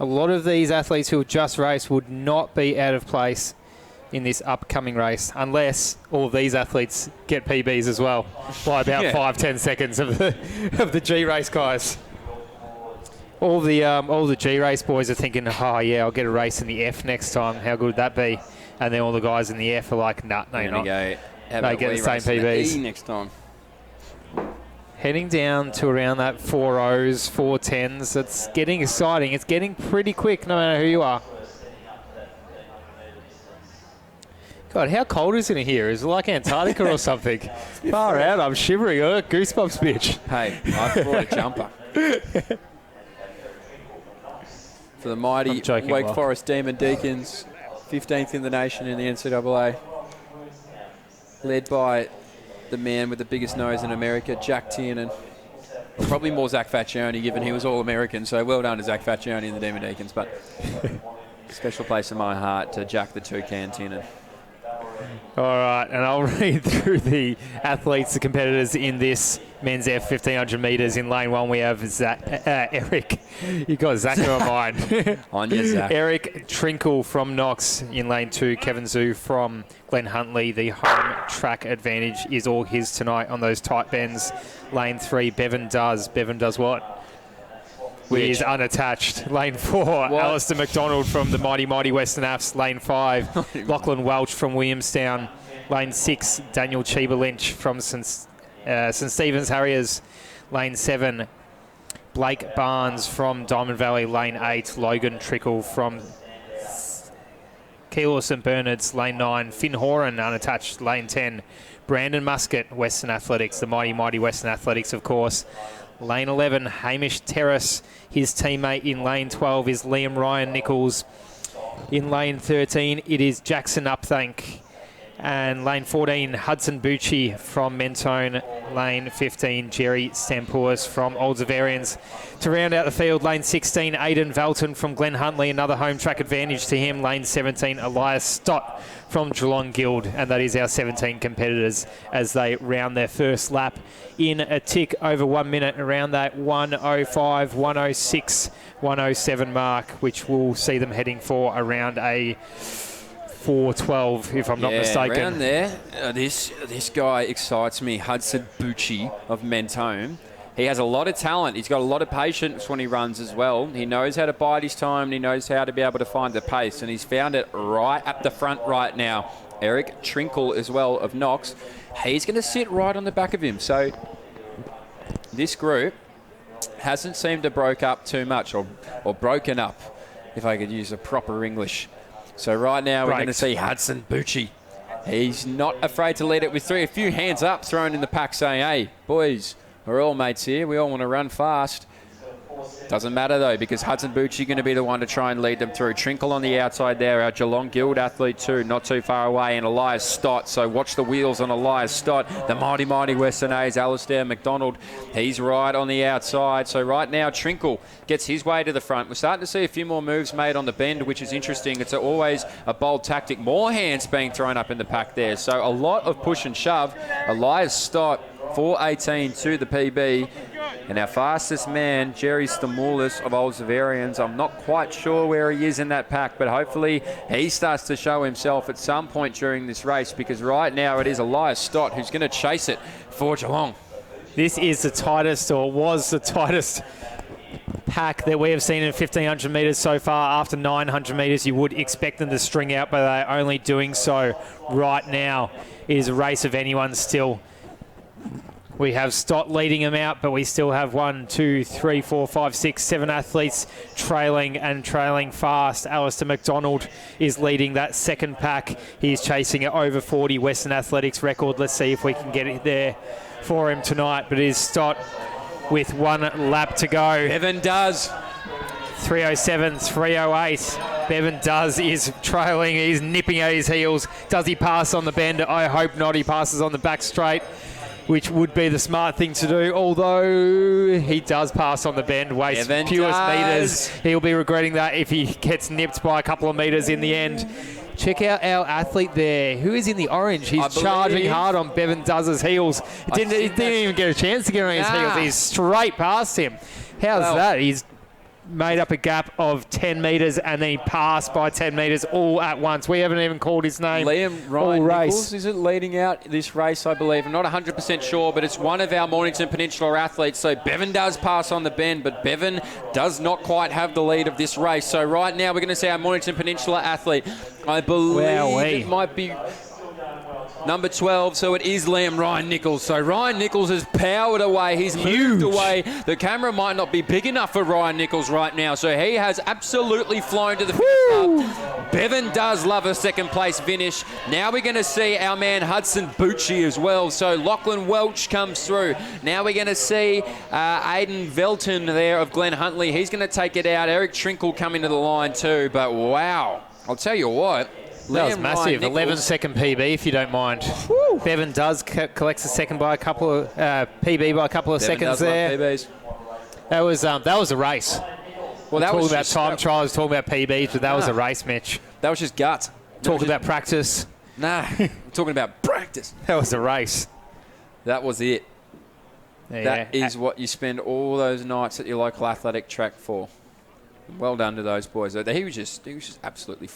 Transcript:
A lot of these athletes who have just raced would not be out of place in this upcoming race unless all of these athletes get PBs as well by about 5-10 seconds of the G race guys. All the G race boys are thinking, oh yeah, I'll get a race in the F next time. How good would that be? And then all the guys in the F are like, nah, no, you're not. They get the same PBs. E next time. Heading down to around that 4.0s, 4.10s. It's getting exciting. It's getting pretty quick no matter who you are. God, how cold is it in here? Is it like Antarctica or something? Far out, I'm shivering. Oh, goosebumps, bitch. Hey, I brought a jumper. For the mighty Wake Forest Demon Deacons, 15th in the nation in the NCAA. Led by the man with the biggest nose in America, Jack Tiernan. Well, probably more Zach Faccioni, given he was All-American, so well done to Zach Faccioni and the Demon Deacons, but special place in my heart to Jack the Toucan Tiernan. All right, and I'll read through the athletes, the competitors in this men's F 1500 metres. In lane 1, we have Eric. You got Zach on mine. On you, Zach. Eric Trinkle from Knox. In lane 2, Kevin Zhu from Glen Huntley. The home track advantage is all his tonight on those tight bends. Lane 3, Bevan does. Bevan does what? Is unattached. Lane 4, Alistair Mcdonald from the mighty Western Afs. Lane 5, Lachlan Welch from Williamstown. Lane 6, Daniel Cheever Lynch from St Stephen's Harriers. Lane 7, Blake Barnes from Diamond Valley. Lane 8, Logan Trickle from Keilor St Bernard's. Lane 9, Finn Horan unattached. Lane 10, Brandon Muscat, Western Athletics, the mighty Western Athletics, of course. Lane 11, Hamish Terrace. His teammate in lane 12 is Liam Ryan Nichols. In lane 13, it is Jackson Upthank. And lane 14, Hudson Bucci from Mentone. Lane 15, Jerry Stampours from Oldsavarians. To round out the field, lane 16, Aidan Valton from Glen Huntley. Another home track advantage to him. Lane 17, Elias Stott from Geelong Guild. And that is our 17 competitors as they round their first lap in a tick over 1 minute around that 1:05, 1:06, 1:07 mark, which will see them heading for around a 4:12, if I'm not mistaken. Around there. This guy excites me, Hudson Bucci of Mentone. He has a lot of talent. He's got a lot of patience when he runs as well. He knows how to bide his time, and he knows how to be able to find the pace, and he's found it right up the front right now. Eric Trinkle as well of Knox. He's going to sit right on the back of him. So this group hasn't seemed to broke up too much, or broken up, if I could use a proper English. So right now we're going to see Hudson Bucci. He's not afraid to lead it with a few hands up thrown in the pack saying, hey, boys, we're all mates here. We all want to run fast. Doesn't matter, though, because Hudson Bucci going to be the one to try and lead them through. Trinkle on the outside there, our Geelong Guild athlete too, not too far away, and Elias Stott. So watch the wheels on Elias Stott. The mighty Western A's, Alistair Mcdonald. He's right on the outside. So right now, Trinkle gets his way to the front. We're starting to see a few more moves made on the bend, which is interesting. It's always a bold tactic. More hands being thrown up in the pack there. So a lot of push and shove. Elias Stott, 4:18 to the PB. And our fastest man, Jerry Stamoulis of Oldsavarians, I'm not quite sure where he is in that pack, but hopefully he starts to show himself at some point during this race, because right now it is Elias Stott who's going to chase it for Geelong. This is the tightest, or was the tightest, pack that we have seen in 1,500 metres so far. After 900 metres, you would expect them to string out, but they're only doing so right now. It is a race of anyone still. We have Stott leading them out, but we still have 1, 2, 3, 4, 5, 6, 7 athletes trailing fast. Alistair Mcdonald is leading that second pack. He's chasing it over 40 Western Athletics record. Let's see if we can get it there for him tonight. But it is Stott with 1 lap to go. Bevan does. 3:07, 3:08. Bevan does is trailing. He's nipping at his heels. Does he pass on the bend? I hope not. He passes on the back straight, which would be the smart thing to do, although he does pass on the bend, wastes fewest metres. He'll be regretting that if he gets nipped by a couple of metres in the end. Check out our athlete there, who is in the orange. He's charging hard on Bevan Does' heels. He didn't even get a chance to get on his heels. He's straight past him. How's that? He's made up a gap of 10 metres and then he passed by 10 metres all at once. We haven't even called his name. Ryan Nichols, is it leading out this race, I believe? I'm not 100% sure, but it's one of our Mornington Peninsula athletes. So Bevan does pass on the bend, but Bevan does not quite have the lead of this race. So right now we're going to see our Mornington Peninsula athlete. I believe it might be number 12, so it is Ryan Nichols. So Ryan Nichols has powered away. He's moved away. The camera might not be big enough for Ryan Nichols right now, so he has absolutely flown to the finish line. Bevan does love a second place finish. Now we're going to see our man Hudson Bucci as well. So Lachlan Welch comes through. Now we're going to see Aidan Velton there of Glen Huntley. He's going to take it out. Eric Trinkle coming to the line too, but wow. I'll tell you what. That was massive. 11-second PB, if you don't mind. Woo. Bevan does collects a second by a couple of PB by a couple of seconds there. PBs. That was a race. Well, that talking was about time trials, talking about PBs, but that was a race, Mitch. That was just guts. Talking about practice. Nah, I'm talking about practice. That was a race. That was it. Yeah. That is what you spend all those nights at your local athletic track for. Well done to those boys. He was just absolutely